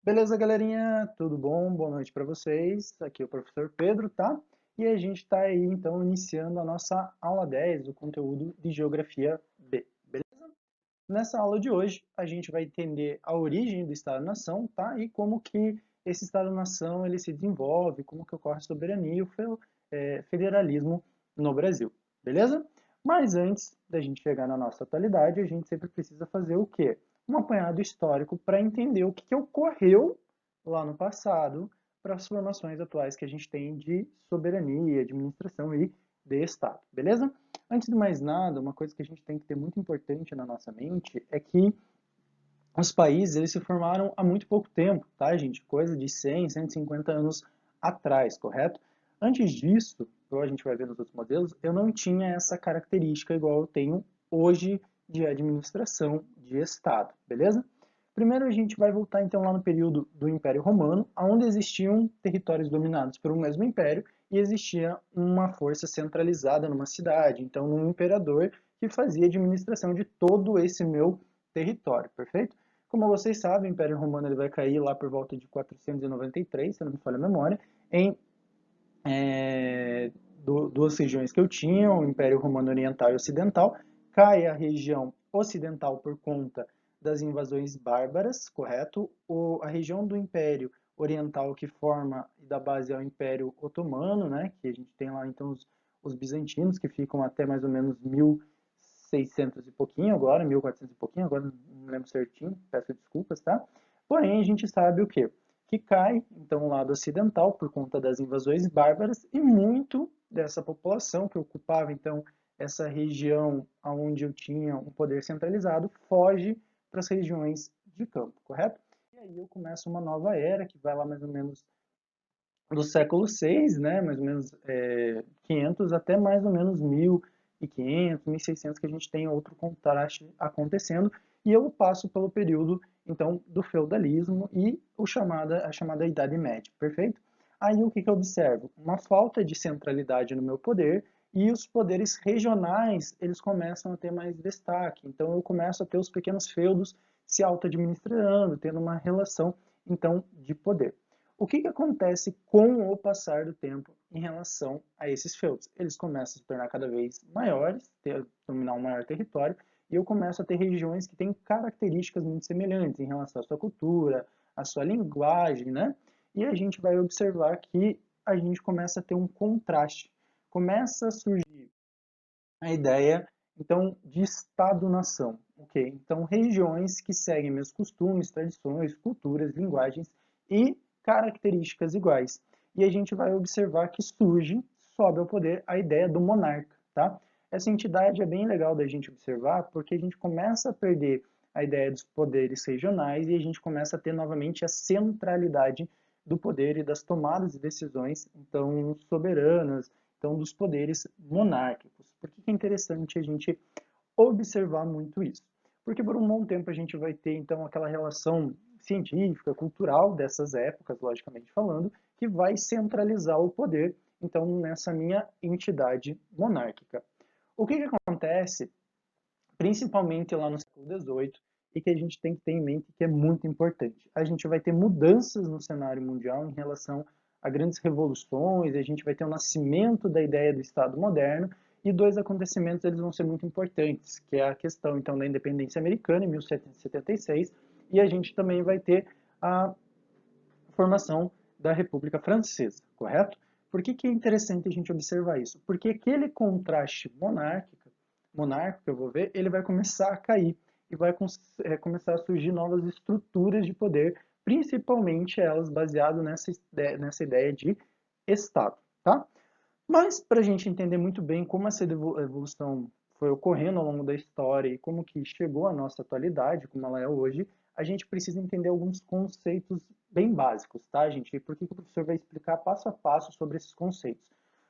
Beleza, galerinha? Tudo bom? Boa noite para vocês. Aqui é o professor Pedro, tá? E a gente está aí, então, iniciando a nossa aula 10 do conteúdo de Geografia B, beleza? Nessa aula de hoje, a gente vai entender a origem do Estado-nação, tá? E como que esse Estado-nação ele se desenvolve, como que ocorre a soberania e o federalismo no Brasil, beleza? Mas antes da gente chegar na nossa atualidade, a gente sempre precisa fazer o quê? Um apanhado histórico para entender o que ocorreu lá no passado para as formações atuais que a gente tem de soberania, administração e de Estado, beleza? Antes de mais nada, uma coisa que a gente tem que ter muito importante na nossa mente é que os países eles se formaram há muito pouco tempo, tá, gente? Coisa de 100, 150 anos atrás, correto? Antes disso, igual a gente vai ver nos outros modelos, eu não tinha essa característica igual eu tenho hoje de administração de Estado, beleza? Primeiro a gente vai voltar então lá no período do Império Romano, onde existiam territórios dominados por um mesmo império e existia uma força centralizada numa cidade, então um imperador que fazia administração de todo esse meu território, perfeito? Como vocês sabem, o Império Romano ele vai cair lá por volta de 493, se não me falha a memória, em duas regiões que eu tinha, o Império Romano Oriental e Ocidental. Cai a região ocidental por conta das invasões bárbaras, correto? A região do Império Oriental que forma e dá base ao Império Otomano, né? Que a gente tem lá então os bizantinos que ficam até mais ou menos 1600 e pouquinho agora, 1400 e pouquinho, agora não lembro certinho, peço desculpas, tá? Porém, a gente sabe o quê? Que cai, então, o lado ocidental por conta das invasões bárbaras e muito dessa população que ocupava, então, essa região onde eu tinha um poder centralizado foge para as regiões de campo, correto? E aí eu começo uma nova era que vai lá mais ou menos do século VI, né, mais ou menos 500 até mais ou menos 1500, 1600 que a gente tem outro contraste acontecendo e eu passo pelo período então do feudalismo e a chamada Idade Média, perfeito? Aí o que eu observo? Uma falta de centralidade no meu poder e os poderes regionais eles começam a ter mais destaque. Então eu começo a ter os pequenos feudos se auto-administrando, tendo uma relação então de poder. O que acontece com o passar do tempo em relação a esses feudos? Eles começam a se tornar cada vez maiores, dominar um maior território, e eu começo a ter regiões que têm características muito semelhantes em relação à sua cultura, à sua linguagem, né? E a gente vai observar que a gente começa a ter um contraste. Começa a surgir a ideia, então, de Estado-nação. Ok? Então, regiões que seguem meus costumes, tradições, culturas, linguagens e características iguais. E a gente vai observar que surge, sobe ao poder, a ideia do monarca. Tá? Essa entidade é bem legal da gente observar, porque a gente começa a perder a ideia dos poderes regionais e a gente começa a ter novamente a centralidade do poder e das tomadas de decisões, então, soberanas, então, dos poderes monárquicos. Por que é interessante a gente observar muito isso? Porque por um bom tempo a gente vai ter, então, aquela relação científica, cultural dessas épocas, logicamente falando, que vai centralizar o poder, então, nessa minha entidade monárquica. O que acontece, principalmente lá no século XVIII, e que a gente tem que ter em mente que é muito importante? A gente vai ter mudanças no cenário mundial em relação a grandes revoluções, a gente vai ter o nascimento da ideia do Estado moderno, e dois acontecimentos eles vão ser muito importantes, que é a questão então da independência americana em 1776 e a gente também vai ter a formação da República Francesa, correto? Por que é interessante a gente observar isso? Porque aquele contraste monárquico que eu vou ver, ele vai começar a cair e vai começar a surgir novas estruturas de poder, principalmente elas baseadas nessa ideia de Estado, tá? Mas para a gente entender muito bem como essa evolução foi ocorrendo ao longo da história e como que chegou à nossa atualidade, como ela é hoje, a gente precisa entender alguns conceitos bem básicos, tá, gente? E por que o professor vai explicar passo a passo sobre esses conceitos?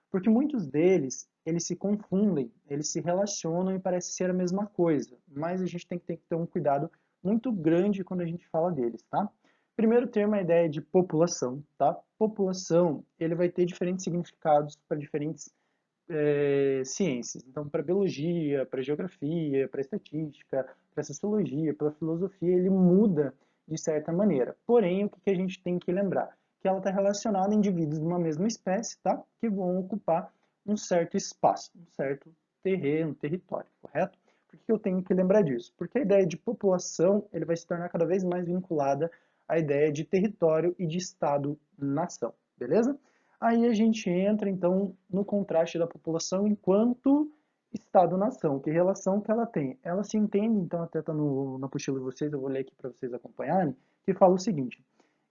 Porque muitos deles, eles se confundem, eles se relacionam e parecem ser a mesma coisa, mas a gente tem que ter um cuidado muito grande quando a gente fala deles, tá? Primeiro termo é a ideia de população, tá? População, ele vai ter diferentes significados para diferentes ciências. Então, para biologia, para geografia, para estatística, para sociologia, para filosofia, ele muda de de certa maneira. Porém, o que a gente tem que lembrar? Que ela está relacionada a indivíduos de uma mesma espécie, tá? Que vão ocupar um certo espaço, um certo terreno, território, correto? Por que eu tenho que lembrar disso? Porque a ideia de população ele vai se tornar cada vez mais vinculada à ideia de território e de Estado-nação, beleza? Aí a gente entra, então, no contraste da população enquanto Estado-nação. Que relação que ela tem? Ela se entende, então, até está na apostila de vocês, eu vou ler aqui para vocês acompanharem, que fala o seguinte: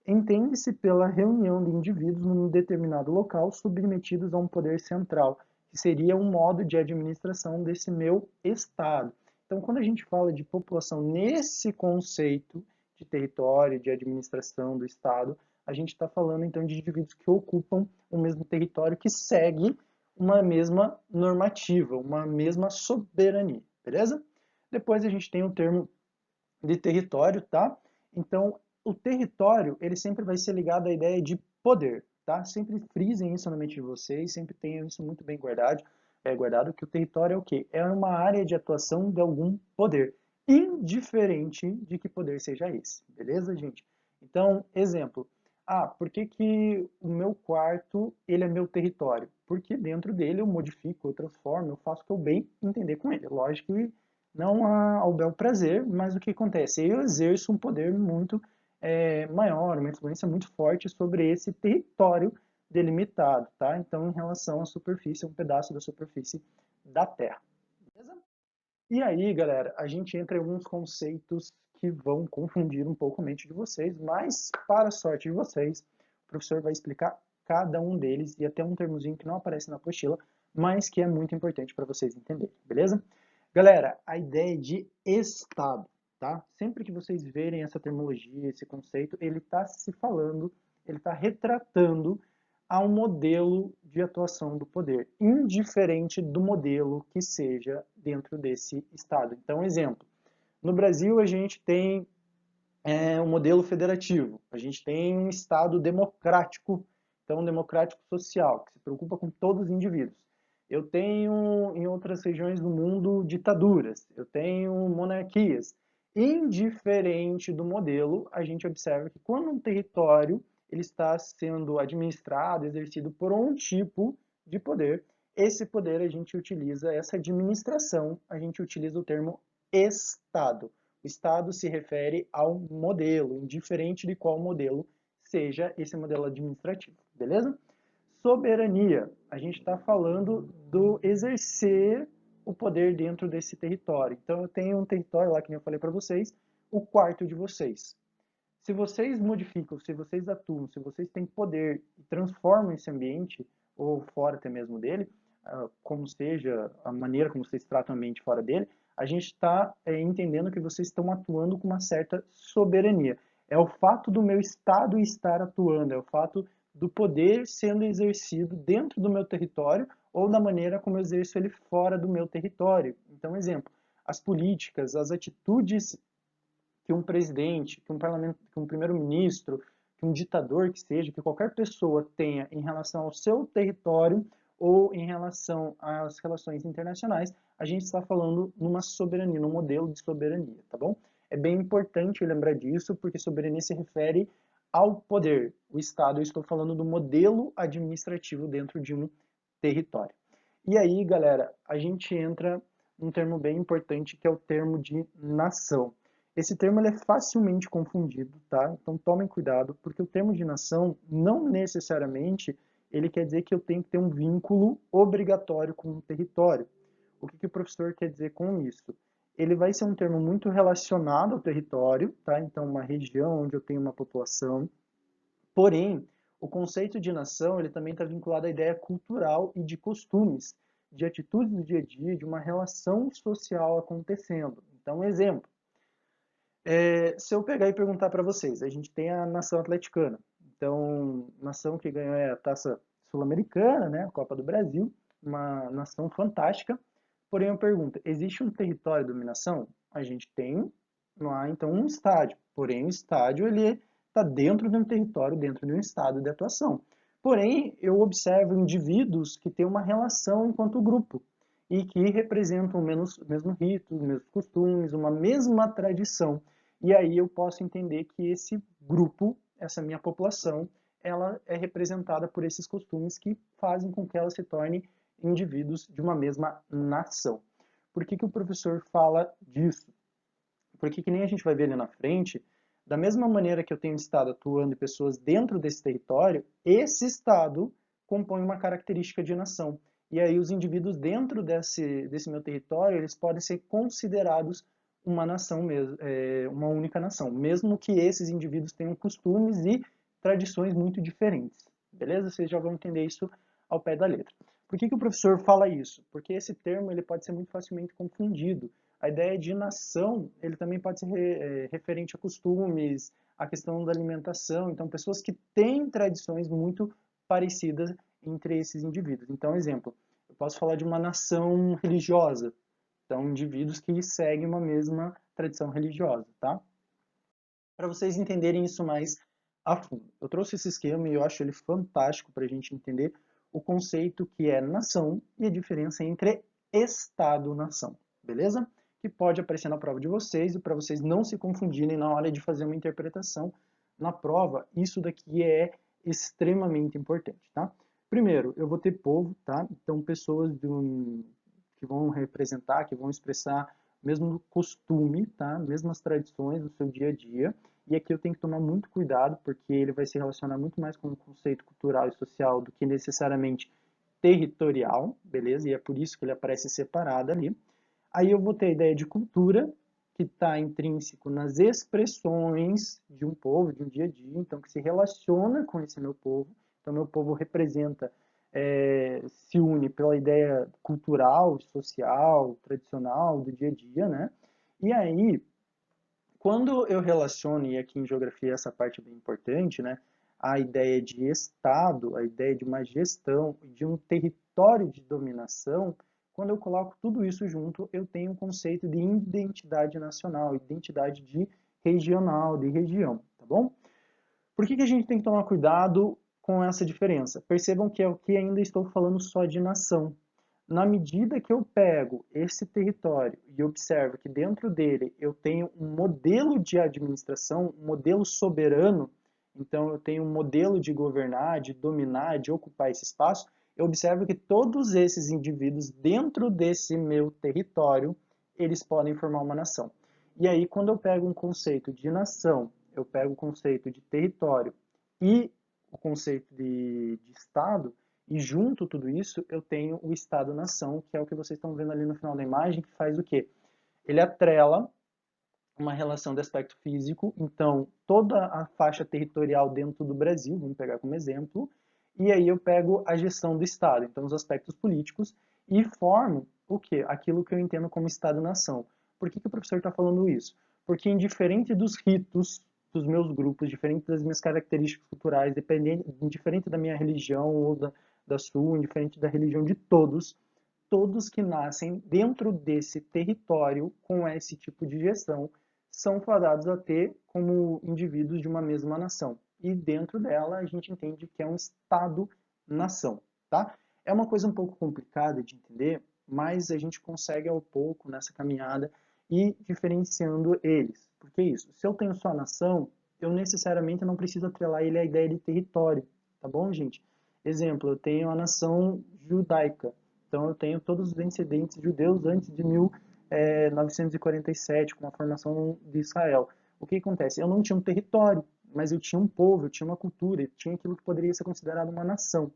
entende-se pela reunião de indivíduos num determinado local submetidos a um poder central, que seria um modo de administração desse meu Estado. Então, quando a gente fala de população nesse conceito de território, de administração do Estado, a gente está falando, então, de indivíduos que ocupam o mesmo território, que segue uma mesma normativa, uma mesma soberania, beleza? Depois a gente tem o termo de território, tá? Então, o território, ele sempre vai ser ligado à ideia de poder, tá? Sempre frisem isso na mente de vocês, sempre tenham isso muito bem guardado, que o território é o quê? É uma área de atuação de algum poder, indiferente de que poder seja esse, beleza, gente? Então, exemplo, por que o meu quarto, ele é meu território? Porque dentro dele eu modifico, eu transformo, eu faço o que eu bem entender com ele. Lógico que não ao bel prazer, mas o que acontece? Eu exerço um poder muito maior, uma influência muito forte sobre esse território delimitado, tá? Então, em relação à superfície, um pedaço da superfície da Terra. Beleza? E aí, galera, a gente entra em alguns conceitos que vão confundir um pouco a mente de vocês, mas, para a sorte de vocês, o professor vai explicar cada um deles e até um termozinho que não aparece na apostila, mas que é muito importante para vocês entenderem, beleza? Galera, a ideia de Estado, tá? Sempre que vocês verem essa terminologia, esse conceito, ele está se falando, ele está retratando a um modelo de atuação do poder, indiferente do modelo que seja dentro desse Estado. Então, exemplo, no Brasil a gente tem um modelo federativo, a gente tem um Estado democrático, então democrático social, que se preocupa com todos os indivíduos. Eu tenho em outras regiões do mundo ditaduras, eu tenho monarquias. Indiferente do modelo, a gente observa que quando um território ele está sendo administrado, exercido por um tipo de poder, esse poder a gente utiliza, essa administração, a gente utiliza o termo Estado. O Estado se refere ao modelo, indiferente de qual modelo seja esse modelo administrativo, beleza? Soberania, a gente está falando do exercer o poder dentro desse território. Então, eu tenho um território lá, que eu falei para vocês, o quarto de vocês. Se vocês modificam, se vocês atuam, se vocês têm poder e transformam esse ambiente, ou fora até mesmo dele, como seja a maneira como vocês tratam o ambiente fora dele, a gente está entendendo que vocês estão atuando com uma certa soberania. É o fato do meu Estado estar atuando, é o fato do poder sendo exercido dentro do meu território ou da maneira como eu exerço ele fora do meu território. Então, exemplo, as políticas, as atitudes que um presidente, que um parlamento, que um primeiro-ministro, que um ditador que seja, que qualquer pessoa tenha em relação ao seu território ou em relação às relações internacionais, a gente está falando numa soberania, num modelo de soberania, tá bom? É bem importante lembrar disso, porque soberania se refere ao poder. O Estado, eu estou falando do modelo administrativo dentro de um território. E aí, galera, a gente entra num termo bem importante, que é o termo de nação. Esse termo ele é facilmente confundido, tá? Então tomem cuidado, porque o termo de nação não necessariamente ele quer dizer que eu tenho que ter um vínculo obrigatório com um território. O que o professor quer dizer com isso? Ele vai ser um termo muito relacionado ao território, tá? Então uma região onde eu tenho uma população. Porém, o conceito de nação ele também está vinculado à ideia cultural e de costumes, de atitudes do dia a dia, de uma relação social acontecendo. Então, exemplo. Se eu pegar e perguntar para vocês, a gente tem a nação atleticana. Então, nação que ganhou a taça sul-americana, né, a Copa do Brasil, uma nação fantástica. Porém, eu pergunto, existe um território de dominação? A gente tem lá, então, um estádio. Porém, o estádio ele está dentro de um território, dentro de um estado de atuação. Porém, eu observo indivíduos que têm uma relação enquanto grupo e que representam o mesmo rito, os mesmos costumes, uma mesma tradição. e aí eu posso entender que esse grupo, essa minha população, ela é representada por esses costumes que fazem com que ela se torne indivíduos de uma mesma nação. Por que o professor fala disso? Porque que nem a gente vai ver ali na frente, da mesma maneira que eu tenho um Estado atuando e pessoas dentro desse território, esse Estado compõe uma característica de nação. E aí os indivíduos dentro desse meu território, eles podem ser considerados uma nação mesmo, uma única nação, mesmo que esses indivíduos tenham costumes e tradições muito diferentes. Beleza? Vocês já vão entender isso ao pé da letra. Por que o professor fala isso? Porque esse termo ele pode ser muito facilmente confundido. A ideia de nação, ele também pode ser referente a costumes, a questão da alimentação. Então, pessoas que têm tradições muito parecidas entre esses indivíduos. Então, exemplo, eu posso falar de uma nação religiosa. Então, indivíduos que seguem uma mesma tradição religiosa, tá? Para vocês entenderem isso mais a fundo. Eu trouxe esse esquema e eu acho ele fantástico para a gente entender o conceito que é nação e a diferença entre Estado-nação, beleza? Que pode aparecer na prova de vocês e para vocês não se confundirem na hora de fazer uma interpretação na prova, isso daqui é extremamente importante, tá? Primeiro, eu vou ter povo, tá? Então, pessoas que vão representar, que vão expressar o mesmo costume, tá? Mesmas tradições no seu dia a dia. E aqui eu tenho que tomar muito cuidado, porque ele vai se relacionar muito mais com o conceito cultural e social do que necessariamente territorial, beleza? E é por isso que ele aparece separado ali. Aí eu vou ter a ideia de cultura, que está intrínseco nas expressões de um povo, de um dia a dia, então que se relaciona com esse meu povo. Então, meu povo representa, se une pela ideia cultural, social, tradicional, do dia a dia, né? E aí, quando eu relaciono, e aqui em geografia essa parte é bem importante, né? A ideia de Estado, a ideia de uma gestão, de um território de dominação, quando eu coloco tudo isso junto, eu tenho um conceito de identidade nacional, identidade de regional, de região, tá bom? Por que a gente tem que tomar cuidado com essa diferença? Percebam que aqui ainda estou falando só de nação. Na medida que eu pego esse território e observo que dentro dele eu tenho um modelo de administração, um modelo soberano, então eu tenho um modelo de governar, de dominar, de ocupar esse espaço, eu observo que todos esses indivíduos dentro desse meu território, eles podem formar uma nação. E aí, quando eu pego um conceito de nação, eu pego o conceito de território e o conceito de Estado, e junto tudo isso, eu tenho o Estado-nação, que é o que vocês estão vendo ali no final da imagem, que faz o quê? Ele atrela uma relação de aspecto físico, então toda a faixa territorial dentro do Brasil, vamos pegar como exemplo, e aí eu pego a gestão do Estado, então os aspectos políticos, e formo o quê? Aquilo que eu entendo como Estado-nação. Por que o professor está falando isso? Porque indiferente dos ritos dos meus grupos, diferente das minhas características culturais, indiferente da minha religião ou da sua, indiferente da religião de todos, todos que nascem dentro desse território com esse tipo de gestão são fadados a ter como indivíduos de uma mesma nação. E dentro dela a gente entende que é um Estado-nação, tá? É uma coisa um pouco complicada de entender, mas a gente consegue ao pouco nessa caminhada e diferenciando eles. Porque isso, se eu tenho só a nação, eu necessariamente não preciso atrelar ele à ideia de território, tá bom, gente? Exemplo, eu tenho a nação judaica, então eu tenho todos os descendentes judeus antes de 1947, com a formação de Israel. O que acontece? Eu não tinha um território, mas eu tinha um povo, eu tinha uma cultura, eu tinha aquilo que poderia ser considerado uma nação.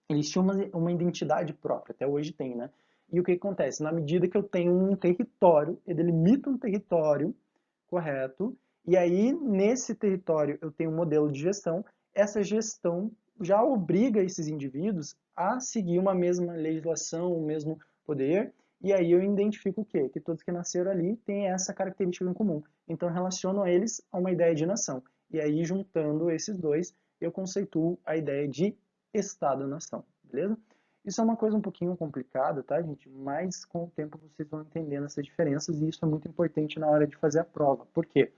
Eles tinham uma identidade própria, até hoje tem, né? E o que acontece? Na medida que eu tenho um território, eu delimito um território, correto? E aí, nesse território, eu tenho um modelo de gestão. Essa gestão já obriga esses indivíduos a seguir uma mesma legislação, o mesmo poder. E aí eu identifico o quê? Que todos que nasceram ali têm essa característica em comum. Então, relaciono eles a uma ideia de nação. E aí, juntando esses dois, eu conceituo a ideia de Estado-nação, beleza? Isso é uma coisa um pouquinho complicada, tá, gente? Mas com o tempo vocês vão entendendo essas diferenças e isso é muito importante na hora de fazer a prova. Por quê?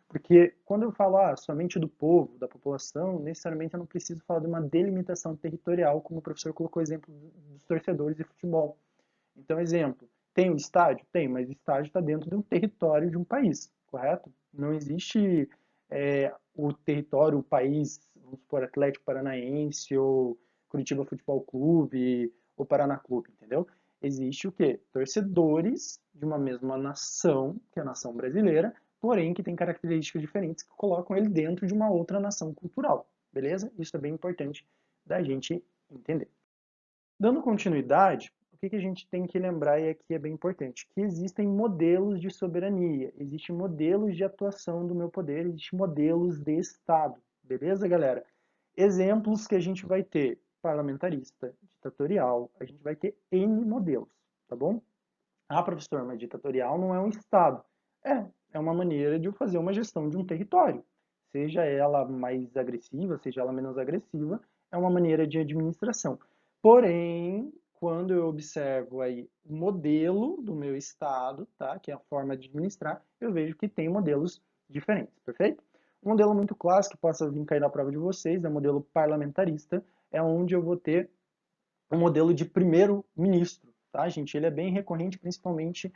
Porque quando eu falo somente do povo, da população, necessariamente eu não preciso falar de uma delimitação territorial, como o professor colocou o exemplo dos torcedores de futebol. Então, exemplo, tem um estádio? Tem, mas o estádio está dentro de um território de um país, correto? Não existe o território, o país, vamos supor, Atlético Paranaense ou Curitiba Futebol Clube ou Paraná Clube, entendeu? Existe o quê? Torcedores de uma mesma nação, que é a nação brasileira, porém que tem características diferentes que colocam ele dentro de uma outra nação cultural, beleza? Isso é bem importante da gente entender. Dando continuidade, o que a gente tem que lembrar, e aqui é bem importante, que existem modelos de soberania, existem modelos de atuação do meu poder, existem modelos de Estado, beleza, galera? Exemplos que a gente vai ter, parlamentarista, ditatorial, a gente vai ter N modelos, tá bom? Ah, professor, mas ditatorial não é um Estado. É uma maneira de eu fazer uma gestão de um território. Seja ela mais agressiva, seja ela menos agressiva, é uma maneira de administração. Porém, quando eu observo aí o modelo do meu Estado, tá, que é a forma de administrar, eu vejo que tem modelos diferentes, perfeito? Um modelo muito clássico que possa vir cair na prova de vocês é o modelo parlamentarista, é onde eu vou ter um modelo de primeiro-ministro, tá, gente? Ele é bem recorrente, principalmente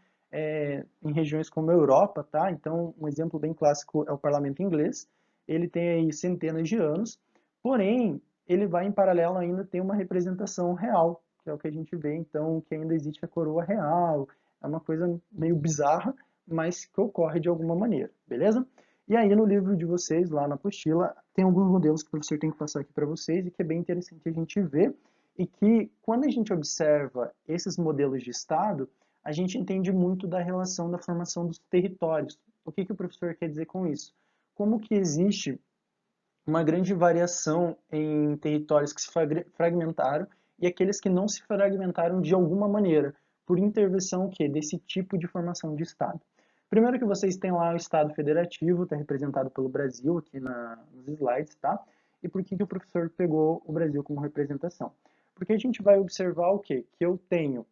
em regiões como a Europa, tá? Então, um exemplo bem clássico é o parlamento inglês. Ele tem aí centenas de anos, porém, ele vai em paralelo ainda ter uma representação real, que é o que a gente vê, então, que ainda existe a coroa real. É uma coisa meio bizarra, mas que ocorre de alguma maneira, beleza? E aí, no livro de vocês, lá na apostila, tem alguns modelos que o professor tem que passar aqui para vocês e que é bem interessante a gente ver e que, quando a gente observa esses modelos de Estado, a gente entende muito da relação da formação dos territórios. O que o professor quer dizer com isso? Como que existe uma grande variação em territórios que se fragmentaram e aqueles que não se fragmentaram de alguma maneira, por intervenção desse tipo de formação de Estado. Primeiro que vocês têm lá o Estado Federativo, está representado pelo Brasil aqui nos slides, tá? E por que o professor pegou o Brasil como representação? Porque a gente vai observar o quê? Que eu tenho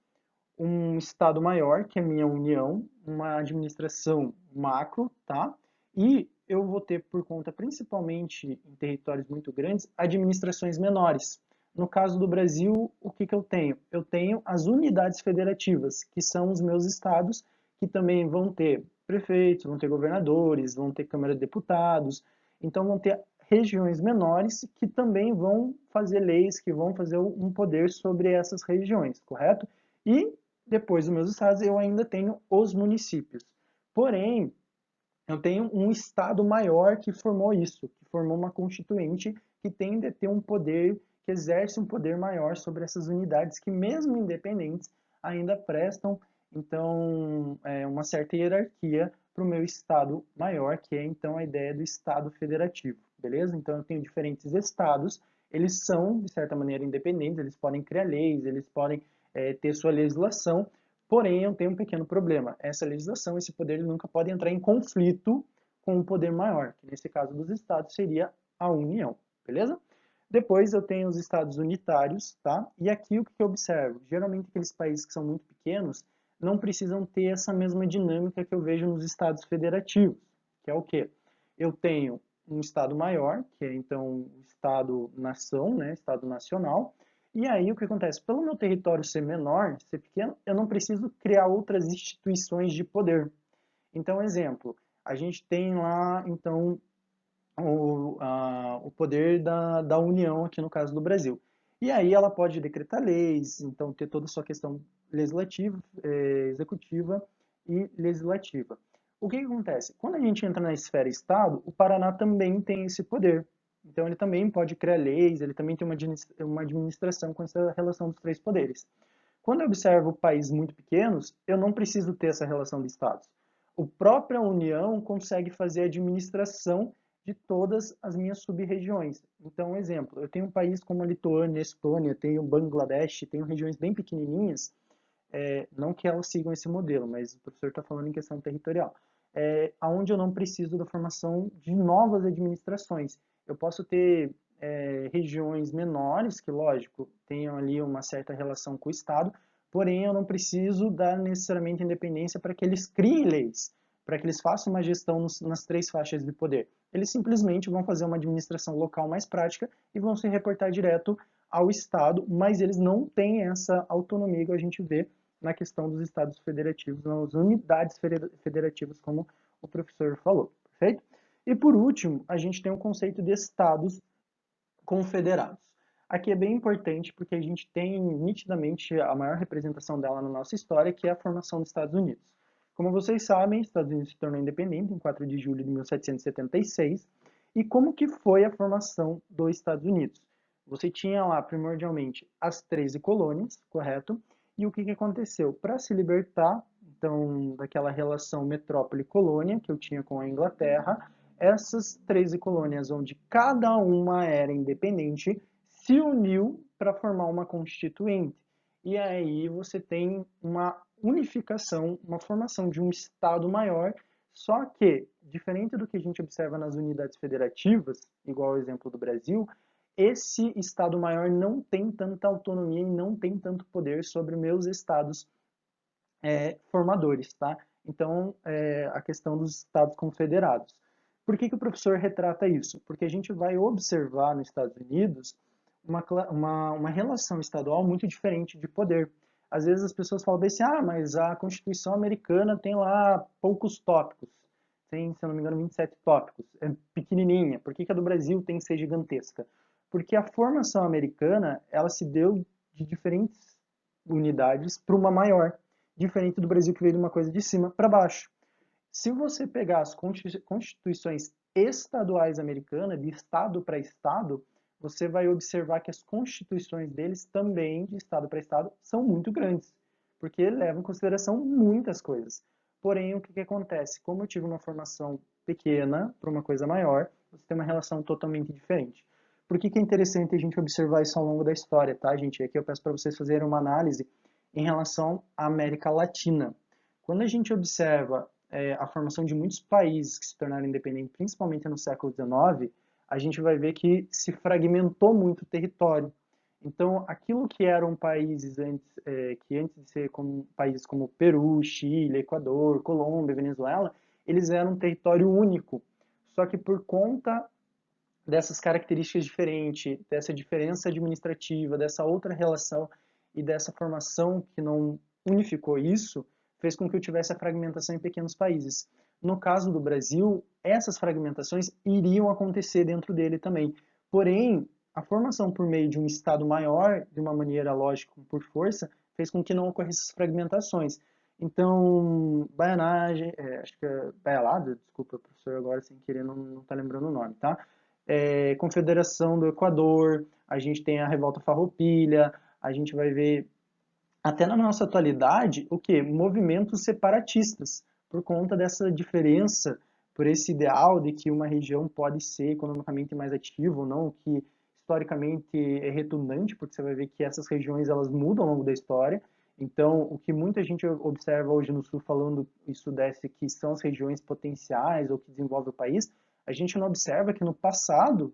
um Estado maior, que é a minha União, uma administração macro, tá? E eu vou ter, por conta, principalmente em territórios muito grandes, administrações menores. No caso do Brasil, o que eu tenho? Eu tenho as unidades federativas, que são os meus estados, que também vão ter prefeitos, vão ter governadores, vão ter Câmara de Deputados, então vão ter regiões menores que também vão fazer leis, que vão fazer um poder sobre essas regiões, correto? E depois dos meus estados, eu ainda tenho os municípios. Porém, eu tenho um estado maior que formou isso, que formou uma constituinte que tende a ter um poder, que exerce um poder maior sobre essas unidades que, mesmo independentes, ainda prestam, então, uma certa hierarquia para o meu estado maior, que é, então, a ideia do estado federativo, beleza? Então, eu tenho diferentes estados, eles são, de certa maneira, independentes, eles podem criar leis, eles podem ter sua legislação, porém eu tenho um pequeno problema. Essa legislação, esse poder, ele nunca pode entrar em conflito com um poder maior, que nesse caso dos estados seria a União, beleza? Depois eu tenho os estados unitários, tá? E aqui o que eu observo? Geralmente aqueles países que são muito pequenos não precisam ter essa mesma dinâmica que eu vejo nos estados federativos, que é o quê? Eu tenho um estado maior, que é então o estado-nação, né? Estado nacional, e aí o que acontece? Pelo meu território ser menor, ser pequeno, eu não preciso criar outras instituições de poder. Então, exemplo, a gente tem lá, então, o poder da União aqui no caso do Brasil. E aí ela pode decretar leis, então ter toda a sua questão legislativa, executiva e legislativa. O que acontece? Quando a gente entra na esfera Estado, o Paraná também tem esse poder. Então ele também pode criar leis, ele também tem uma administração com essa relação dos três poderes. Quando eu observo países muito pequenos, eu não preciso ter essa relação de estados. A própria União consegue fazer a administração de todas as minhas sub-regiões. Então, um exemplo, eu tenho um país como a Lituânia, a Estônia, tenho Bangladesh, tenho regiões bem pequenininhas, não que elas sigam esse modelo, mas o professor está falando em questão territorial, onde eu não preciso da formação de novas administrações. Eu posso ter regiões menores, que, lógico, tenham ali uma certa relação com o Estado, porém eu não preciso dar necessariamente independência para que eles criem leis, para que eles façam uma gestão nas três faixas de poder. Eles simplesmente vão fazer uma administração local mais prática e vão se reportar direto ao Estado, mas eles não têm essa autonomia que a gente vê na questão dos estados federativos, nas unidades federativas, como o professor falou. perfeito? E por último, a gente tem o conceito de estados confederados. Aqui é bem importante porque a gente tem nitidamente a maior representação dela na nossa história, que é a formação dos Estados Unidos. Como vocês sabem, os Estados Unidos se tornou independente em 4 de julho de 1776. E como que foi a formação dos Estados Unidos? Você tinha lá, primordialmente, as 13 colônias, correto? E o que aconteceu? Para se libertar, então, daquela relação metrópole-colônia que eu tinha com a Inglaterra, essas 13 colônias, onde cada uma era independente, se uniu para formar uma constituinte. E aí você tem uma unificação, uma formação de um Estado maior, só que, diferente do que a gente observa nas unidades federativas, igual ao exemplo do Brasil, esse Estado maior não tem tanta autonomia e não tem tanto poder sobre meus estados formadores, tá? Então, a questão dos estados confederados. Por que o professor retrata isso? Porque a gente vai observar nos Estados Unidos uma relação estadual muito diferente de poder. Às vezes as pessoas falam assim, mas a Constituição americana tem lá poucos tópicos. Tem, se eu não me engano, 27 tópicos. É pequenininha. Por que a do Brasil tem que ser gigantesca? Porque a formação americana, ela se deu de diferentes unidades para uma maior, diferente do Brasil que veio de uma coisa de cima para baixo. Se você pegar as constituições estaduais americanas, de estado para estado, você vai observar que as constituições deles também, de estado para estado, são muito grandes, porque levam em consideração muitas coisas. Porém, o que acontece? Como eu tive uma formação pequena para uma coisa maior, você tem uma relação totalmente diferente. Por que é interessante a gente observar isso ao longo da história, tá, gente? Aqui eu peço para vocês fazerem uma análise em relação à América Latina. Quando a gente observa a formação de muitos países que se tornaram independentes, principalmente no século XIX, a gente vai ver que se fragmentou muito o território. Então, aquilo que eram países antes, que antes de ser como, países como Peru, Chile, Equador, Colômbia, Venezuela, eles eram um território único. Só que por conta dessas características diferentes, dessa diferença administrativa, dessa outra relação e dessa formação que não unificou isso, fez com que eu tivesse a fragmentação em pequenos países. No caso do Brasil, essas fragmentações iriam acontecer dentro dele também. Porém, a formação por meio de um Estado maior, de uma maneira lógica, por força, fez com que não ocorressem essas fragmentações. Então, baianagem, acho que é baialada, desculpa, professor, agora sem querer não tá lembrando o nome, tá? Confederação do Equador, a gente tem a Revolta Farroupilha, a gente vai ver até na nossa atualidade o que? Movimentos separatistas, por conta dessa diferença, por esse ideal de que uma região pode ser economicamente mais ativa ou não, que historicamente é retumbante, porque você vai ver que essas regiões elas mudam ao longo da história. Então, o que muita gente observa hoje no Sul falando e Sudeste que são as regiões potenciais ou que desenvolvem o país, a gente não observa que no passado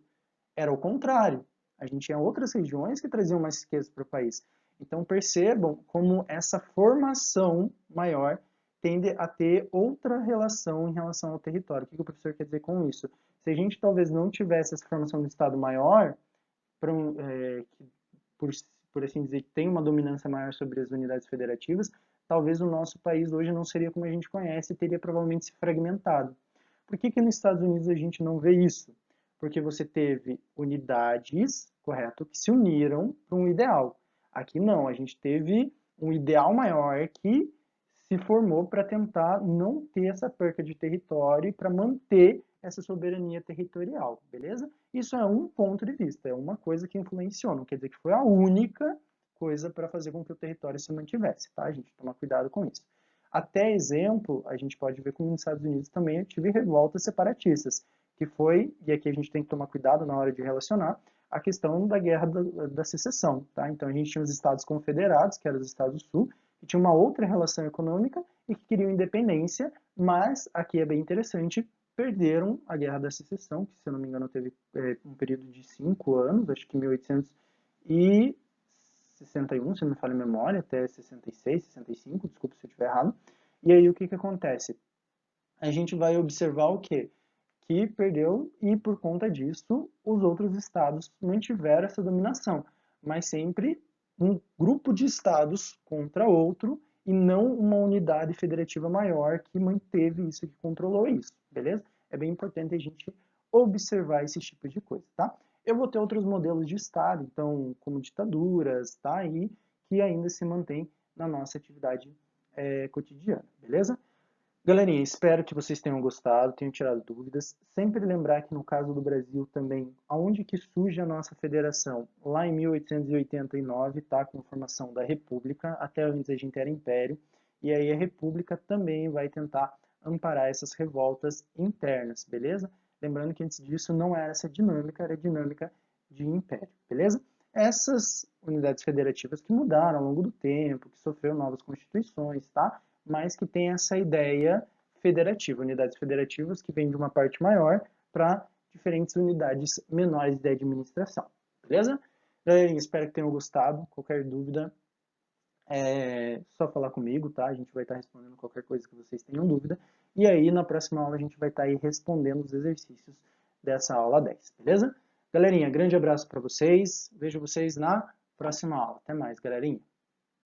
era o contrário. A gente tinha outras regiões que traziam mais riqueza para o país. Então percebam como essa formação maior tende a ter outra relação em relação ao território. O que o professor quer dizer com isso? Se a gente talvez não tivesse essa formação do Estado maior, que por assim dizer, que tem uma dominância maior sobre as unidades federativas, talvez o nosso país hoje não seria como a gente conhece e teria provavelmente se fragmentado. Por que nos Estados Unidos a gente não vê isso? Porque você teve unidades, correto, que se uniram para um ideal. Aqui não, a gente teve um ideal maior que se formou para tentar não ter essa perca de território e para manter essa soberania territorial, beleza? Isso é um ponto de vista, é uma coisa que influenciou, não quer dizer que foi a única coisa para fazer com que o território se mantivesse, tá, gente? Tomar cuidado com isso. Até exemplo, a gente pode ver como nos Estados Unidos também tive revoltas separatistas, que foi, e aqui a gente tem que tomar cuidado na hora de relacionar, a questão da guerra da secessão, tá? Então a gente tinha os estados confederados, que eram os estados do sul, que tinham uma outra relação econômica e que queriam independência, mas aqui é bem interessante, perderam a Guerra da Secessão, que se eu não me engano teve um período de 5 anos, acho que 1861, se não me falha a memória, até 66, 65, desculpa se eu estiver errado. E aí o que acontece? A gente vai observar o quê? Que perdeu e por conta disso os outros estados mantiveram essa dominação, mas sempre um grupo de estados contra outro e não uma unidade federativa maior que manteve isso, que controlou isso, beleza? é bem importante a gente observar esse tipo de coisa, tá? Eu vou ter outros modelos de Estado, então, como ditaduras, tá? E que ainda se mantém na nossa atividade cotidiana, beleza? Galerinha, espero que vocês tenham gostado, tenham tirado dúvidas. Sempre lembrar que no caso do Brasil também, aonde que surge a nossa federação? Lá em 1889, tá? Com a formação da República, até antes a gente era Império, e aí a República também vai tentar amparar essas revoltas internas, beleza? Lembrando que antes disso não era essa dinâmica, era a dinâmica de Império, beleza? Essas unidades federativas que mudaram ao longo do tempo, que sofreram novas constituições, tá? Mas que tem essa ideia federativa, unidades federativas que vêm de uma parte maior para diferentes unidades menores de administração, beleza? Galerinha, espero que tenham gostado. Qualquer dúvida, é só falar comigo, tá? A gente vai estar respondendo qualquer coisa que vocês tenham dúvida. E aí, na próxima aula, a gente vai estar aí respondendo os exercícios dessa aula 10, beleza? Galerinha, grande abraço para vocês. Vejo vocês na próxima aula. Até mais, galerinha.